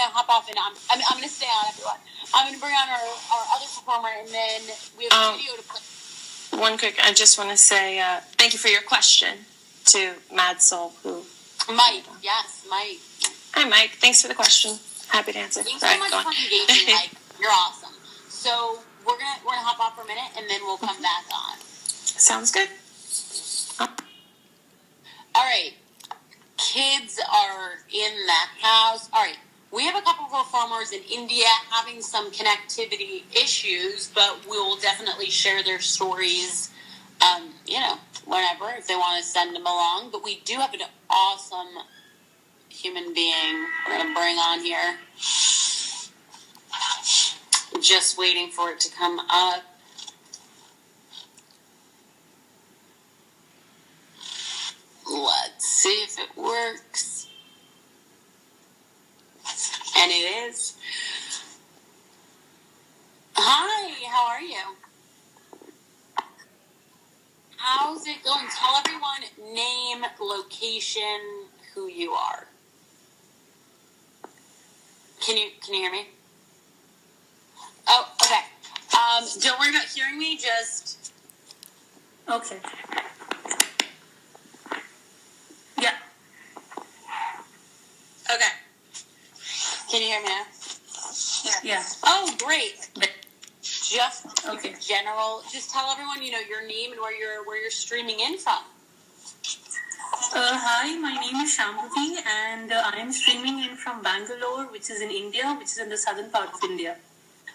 gonna hop off, and I'm gonna stay on, everyone. I'm gonna bring on our other performer, and then we have a video to play. One quick, I just want to say thank you for your question to Mad Soul, who... Mike, yes, Mike. Hi, Mike. Thanks for the question. Happy to answer. Thanks so much for engaging, Mike. You're awesome. So we're gonna hop off for a minute, and then we'll come back on. Sounds good. All right. Kids are in the house. All right. We have a couple of performers in India having some connectivity issues, but we'll definitely share their stories, whenever, if they want to send them along. But we do have an awesome human being we're going to bring on here. Just waiting for it to come up. Let's see if it works. And it is. Hi, how are you? How's it going? Tell everyone name, location, who you are. Can you hear me? Oh, okay. Don't worry about hearing me, just... Okay. Yeah. Okay. Can you hear me now? Yeah. Oh, great. Just okay. General. Just tell everyone, your name and where you're streaming in from. Hi, my name is Shambhavi, and I am streaming in from Bangalore, which is in India, which is in the southern part of India.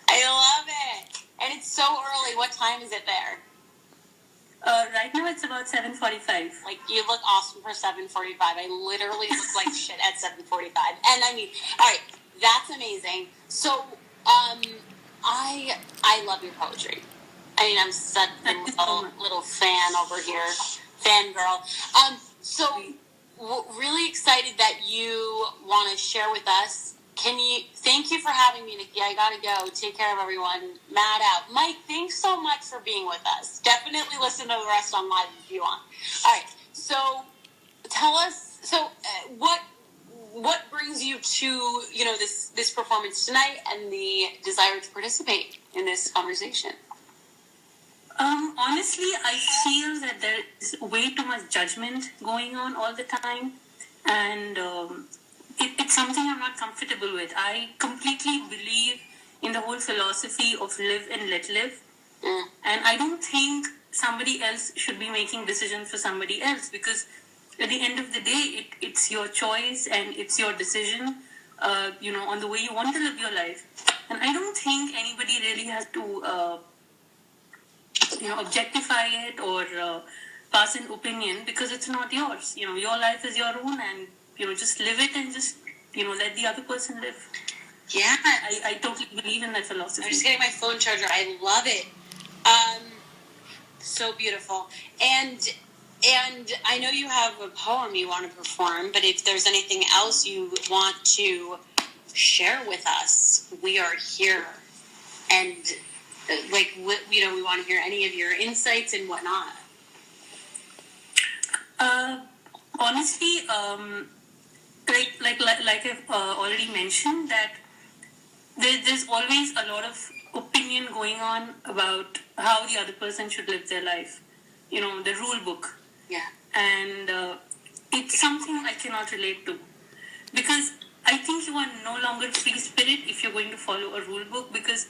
I love it. And it's so early. What time is it there? Right now it's about 7:45. Like, you look awesome for 7:45. I literally look like shit at 7:45. And I mean, all right, that's amazing. So, I love your poetry. I mean, I'm such a little fan over here, fangirl. So really excited that you want to share with us. Thank you for having me, Nikki. I gotta go. Take care of everyone. Mad out. Mike, thanks so much for being with us. Definitely listen to the rest on live if you want. All right. So tell us, what brings you to, this performance tonight and the desire to participate in this conversation? Honestly, I feel that there is way too much judgment going on all the time, and it's something I'm not comfortable with. I completely believe in the whole philosophy of live and let live, and I don't think somebody else should be making decisions for somebody else, because at the end of the day, it's your choice and it's your decision, on the way you want to live your life. And I don't think anybody really has to, objectify it or pass an opinion, because it's not yours. Your life is your own, and, just live it and just, let the other person live. Yeah. I totally believe in that philosophy. I'm just getting my phone charger. I love it. So beautiful. And I know you have a poem you want to perform, but if there's anything else you want to share with us, we are here. And, we want to hear any of your insights and whatnot. Honestly, like I've already mentioned, that there's always a lot of opinion going on about how the other person should live their life. The rule book. Yeah. And it's something I cannot relate to, because I think you are no longer free spirit if you're going to follow a rule book, because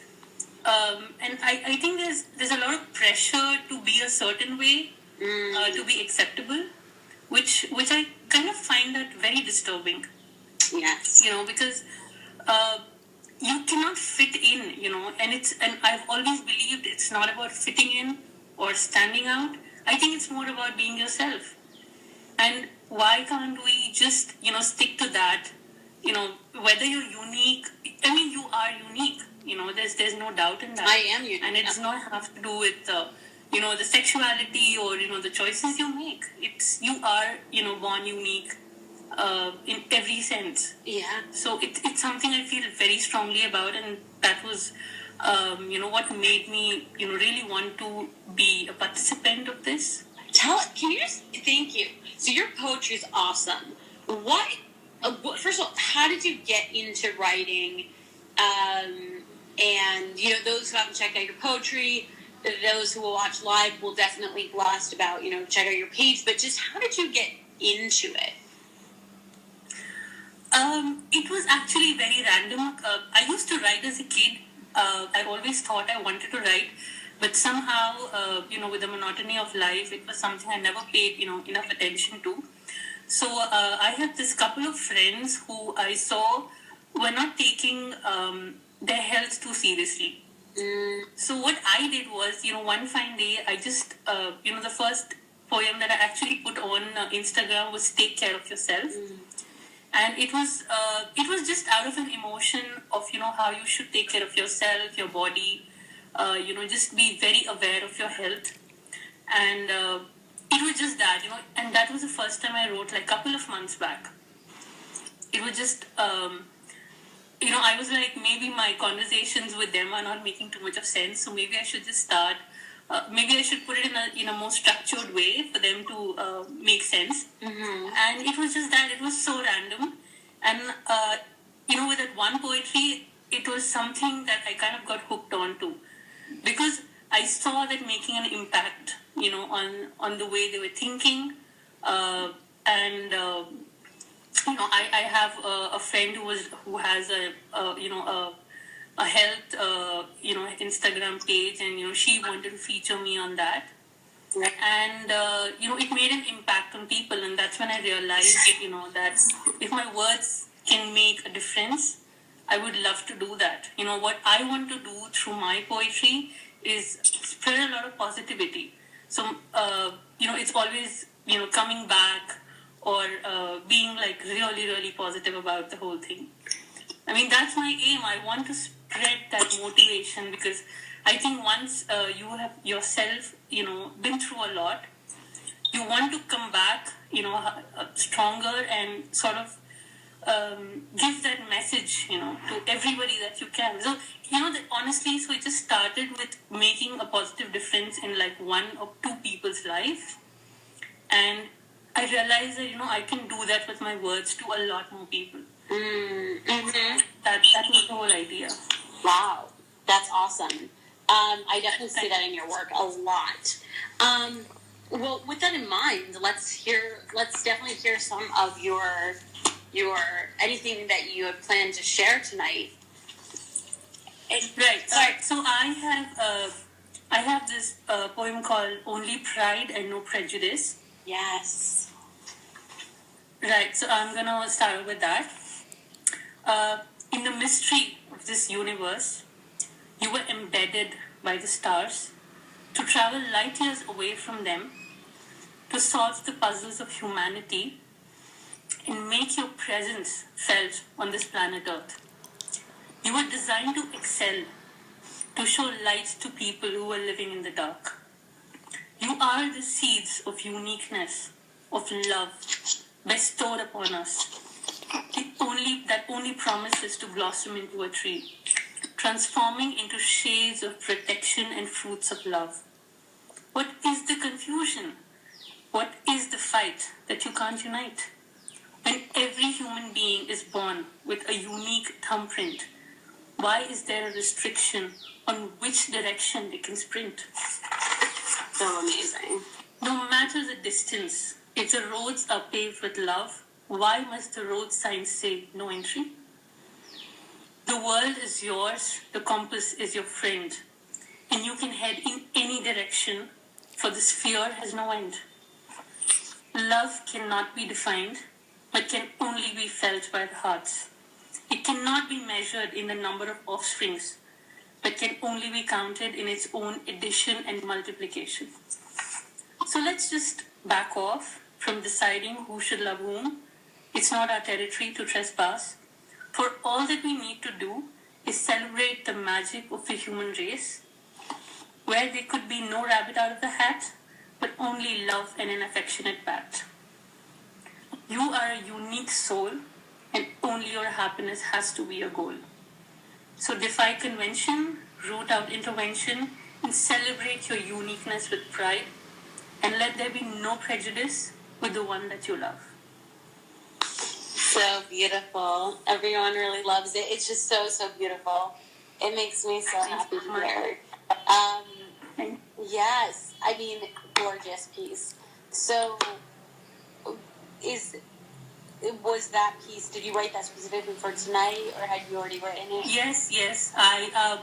and I think there's a lot of pressure to be a certain way, to be acceptable, which I kind of find that very disturbing. Yes. Because you cannot fit in, and I've always believed it's not about fitting in or standing out. I think it's more about being yourself. And why can't we just, stick to that? Whether you're unique, I mean, you are unique. There's no doubt in that. I am unique. And it does not have to do with, the sexuality or, the choices you make. You are, born unique in every sense. Yeah. So it's something I feel very strongly about, and that was, what made me, really want to be a participant of this. Thank you. So your poetry is awesome. What First of all, how did you get into writing? And those who haven't checked out your poetry, those who will watch live will definitely blast about check out your page. But just how did you get into it? It was actually very random. I used to write as a kid. I always thought I wanted to write, but somehow, with the monotony of life, it was something I never paid, enough attention to. So I had this couple of friends who I saw were not taking their health too seriously. So what I did was, one fine day, I just, the first poem that I actually put on Instagram was "Take Care of Yourself." And it was just out of an emotion of how you should take care of yourself, your body, just be very aware of your health, and it was just that and that was the first time I wrote, like, a couple of months back. It was just I was like, maybe my conversations with them are not making too much of sense, so maybe I should just start. Maybe I should put it in a more structured way for them to make sense. And it was just that it was so random. And, with that one poetry, it was something that I kind of got hooked on to. Because I saw that making an impact, on the way they were thinking. I have a friend who has a health, Instagram page, and she wanted to feature me on that, and it made an impact on people, and that's when I realized, that if my words can make a difference, I would love to do that. What I want to do through my poetry is spread a lot of positivity. So it's always coming back or being like really, really positive about the whole thing. I mean, that's my aim. I want to spread that motivation, because I think once you have yourself, been through a lot, you want to come back, stronger, and sort of give that message, to everybody that you can. So, honestly, so it just started with making a positive difference in like one or two people's life. And I realized that, I can do that with my words to a lot more people. That was the whole idea. Wow, that's awesome. I definitely see that in your work a lot. Well, with that in mind, let's definitely hear some of your anything that you had planned to share tonight. Right. So I have this poem called "Only Pride and No Prejudice." Yes. Right. So I'm gonna start with that. In the mystery of this universe, you were embedded by the stars to travel light years away from them, to solve the puzzles of humanity and make your presence felt on this planet Earth. You were designed to excel, to show light to people who are living in the dark. You are the seeds of uniqueness, of love, bestowed upon us. That only promises to blossom into a tree, transforming into shades of protection and fruits of love. What is the confusion? What is the fight that you can't unite? When every human being is born with a unique thumbprint, why is there a restriction on which direction they can sprint? So amazing. No matter the distance, if the roads are paved with love, why must the road signs say no entry? The world is yours, the compass is your friend, and you can head in any direction, for this fear has no end. Love cannot be defined, but can only be felt by the hearts. It cannot be measured in the number of offsprings, but can only be counted in its own addition and multiplication. So let's just back off from deciding who should love whom. It's not our territory to trespass. For all that we need to do is celebrate the magic of the human race, where there could be no rabbit out of the hat, but only love and an affectionate pat. You are a unique soul, and only your happiness has to be your goal. So defy convention, root out intervention, and celebrate your uniqueness with pride, and let there be no prejudice with the one that you love. So beautiful. Everyone really loves it. It's just so, so beautiful. It makes me so happy to hear. Yes, I mean, gorgeous piece. So, was that piece, did you write that specifically for tonight, or had you already written it? Yes. I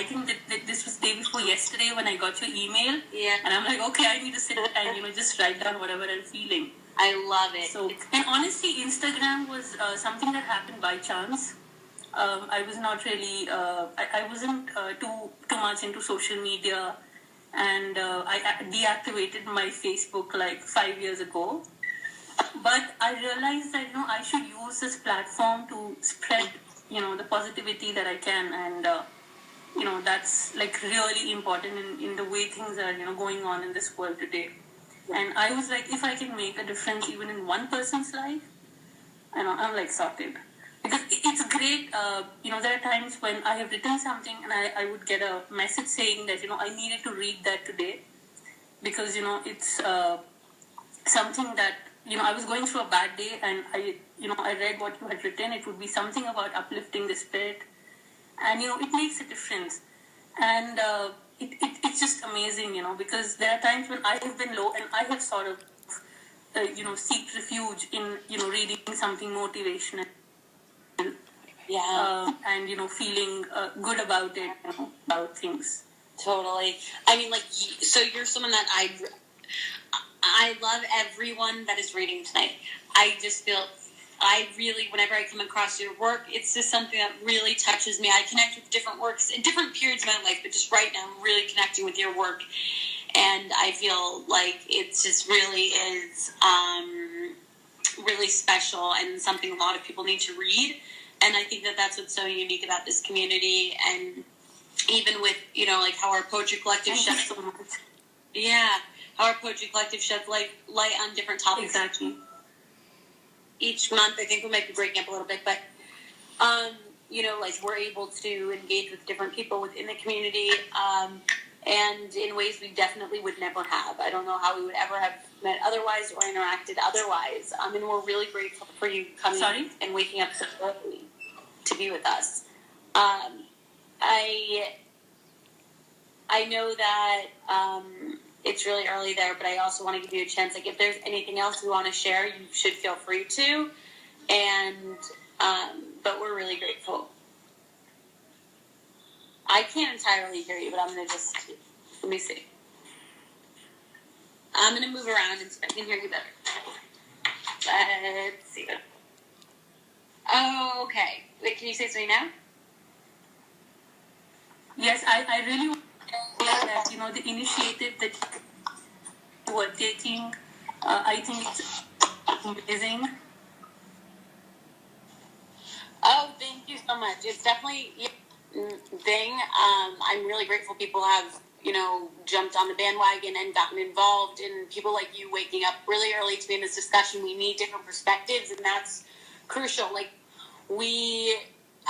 think that this was the day before yesterday when I got your email. Yeah. And I'm like, okay, I need to sit and, just write down whatever I'm feeling. I love it. So, and honestly, Instagram was something that happened by chance. I was not really, I wasn't too much into social media, and I deactivated my Facebook like 5 years ago. But I realized that I should use this platform to spread the positivity that I can, and that's like really important in the way things are going on in this world today. And I was like, if I can make a difference even in one person's life, I'm like sorted. Because it's great, there are times when I have written something and I would get a message saying that, I needed to read that today. Because, it's something that, I was going through a bad day and I read what you had written. It would be something about uplifting the spirit. And, it makes a difference. And it's just amazing, because there are times when I have been low and I have sort of, seek refuge in, reading something motivational. Yeah. And, feeling good about it, about things. Totally. I mean, like, so you're someone that I love everyone that is reading tonight. I just feel, whenever I come across your work, it's just something that really touches me. I connect with different works in different periods of my life, but just right now I'm really connecting with your work. And I feel like it just really is really special and something a lot of people need to read. And I think that that's what's so unique about this community. And even with, like how our Poetry Collective sheds so much. Yeah. How our Poetry Collective sheds light on different topics. Exactly. Each month, I think we might be breaking up a little bit, but, like we're able to engage with different people within the community, and in ways we definitely would never have. I don't know how we would ever have met otherwise or interacted otherwise. And we're really grateful for you coming and waking up so early to be with us. I know that it's really early there, but I also want to give you a chance. Like, if there's anything else you want to share, you should feel free to. And but we're really grateful. I can't entirely hear you, but I'm gonna just let me see. I'm gonna move around and so I can hear you better. Let's see. Oh, okay. Wait, can you say something now? Yes, I really want to say that, the initiative that you were taking, I think it's amazing. Oh, thank you so much. It's definitely a thing. I'm really grateful people have, jumped on the bandwagon and gotten involved, and people like you waking up really early to be in this discussion. We need different perspectives, and that's crucial. Like, we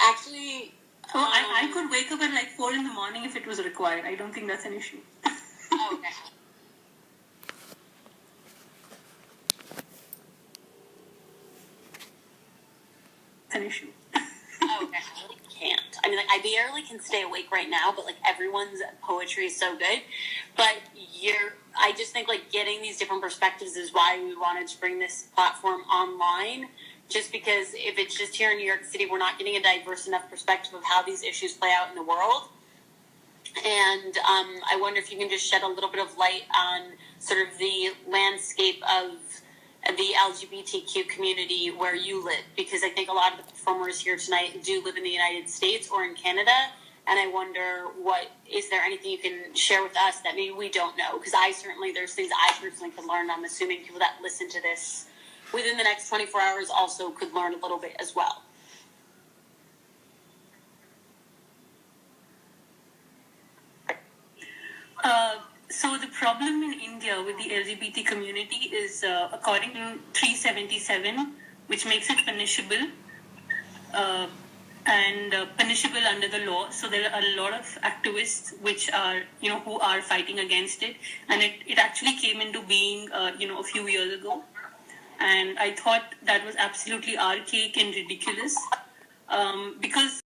actually... I could wake up at like 4 in the morning if it was required. I don't think that's an issue. Oh, okay. An issue. Oh, okay. I really can't. I barely can stay awake right now, but everyone's poetry is so good. But I just think getting these different perspectives is why we wanted to bring this platform online. Just because if it's just here in New York City, we're not getting a diverse enough perspective of how these issues play out in the world. And I wonder if you can just shed a little bit of light on sort of the landscape of the LGBTQ community where you live. Because I think a lot of the performers here tonight do live in the United States or in Canada. And I wonder, is there anything you can share with us that maybe we don't know? Because there's things I personally could learn. I'm assuming people that listen to this within the next 24 hours also could learn a little bit as well. So the problem in India with the LGBT community is, according to 377, which makes it punishable, and punishable under the law. So there are a lot of activists which are, who are fighting against it. And it actually came into being, a few years ago. and I thought that was absolutely archaic and ridiculous, because